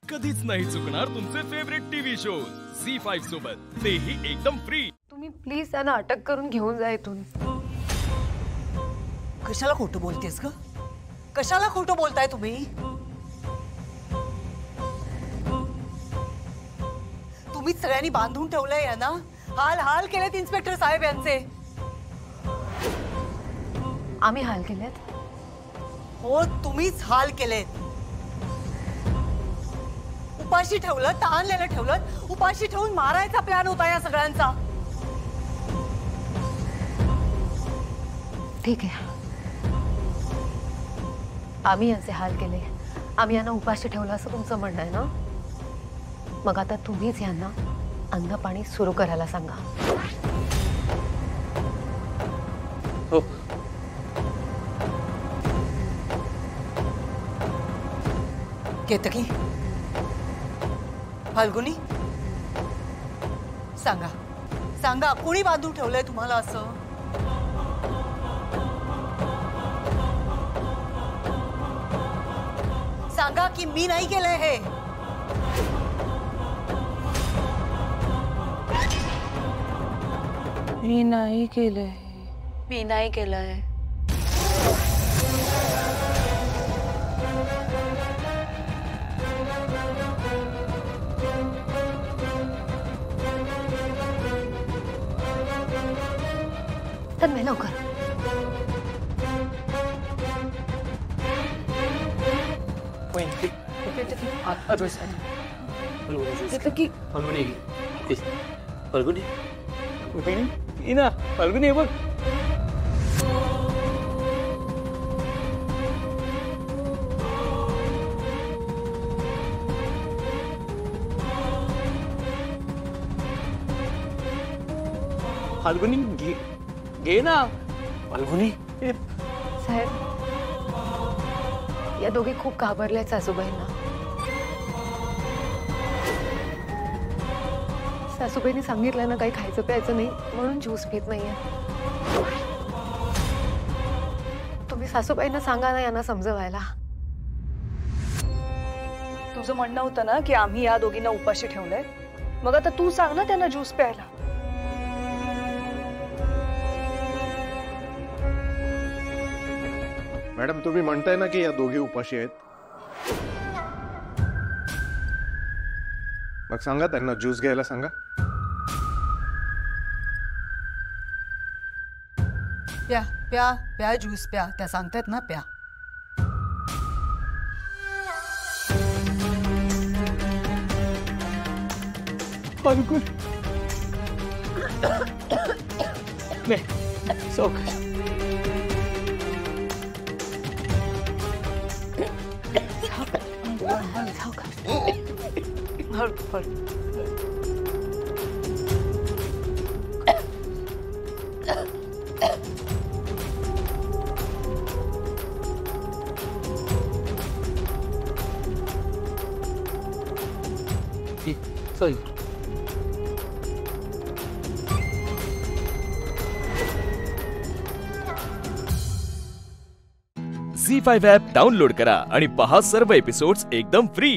कधीच नाही चुकणार तुमचे फेवरेट टीव्ही शोज झी5 सोबत, तेही एकदम फ्री। तुम्ही प्लीज त्यांना अटक करून घेऊन जा इथून। कशाला खोटं बोलतेस ग? कशाला खोटं बोलताय तुम्ही? तुम्हीच सगळ्यांनी बांधून ठेवलंय यांना, हाल हाल केलेत इन्स्पेक्टर साहेब यांचे। आम्ही हाल केलेत? हो, तुम्हीच हाल केलेत। उपाशी ठेवलं, ताणलेलं ठेवलं, उपाशी ठेवून मारायचा प्लॅन होता या सगळ्यांचा। ठीक आहे, आम्ही यांचे हाल केले, आम्ही यांना उपाशी ठेवलं असं तुमचं म्हणणं आहे ना? मग आता तुम्हीच यांना अन्न पाणी सुरू करायला सांगा। हो। केतकी, फाल्गुनी, सांगा सांगा, कोणी बांधून ठेवलंय तुम्हाला असं? सांगा की मी नाही केलंय हे। मी नाही केलंय। मी नाही केलंय। तन्मय लवकर। फाल्गुनी बघ। फाल्गुनी घे ना। फाल्गुनी साहेब, या दोघी खूप घाबरल्यात सासूबाईंना। सासूबाईंनी सांगितलं ना काही खायचं प्यायचं नाही म्हणून ज्यूस पित नाहीये। तुम्ही सासूबाईंना सांगा ना यांना समजवायला। तुझं म्हणणं होतं ना की आम्ही या दोघींना उपाशी ठेवलंय, मग आता तू सांग ना त्यांना ज्यूस प्यायला। मॅडम, तुम्ही म्हणताय ना की या दोघी उपाशी आहेत, मग सांगा त्यांना ज्यूस घ्यायला सांगा। प्या प्या प्या, ज्यूस प्या, त्या सांगतायत ना, प्या। फाल्गुन सोक sorry। झी5 ॲप डाउनलोड करा आणि पहा सर्व एपिसोड्स एकदम फ्री।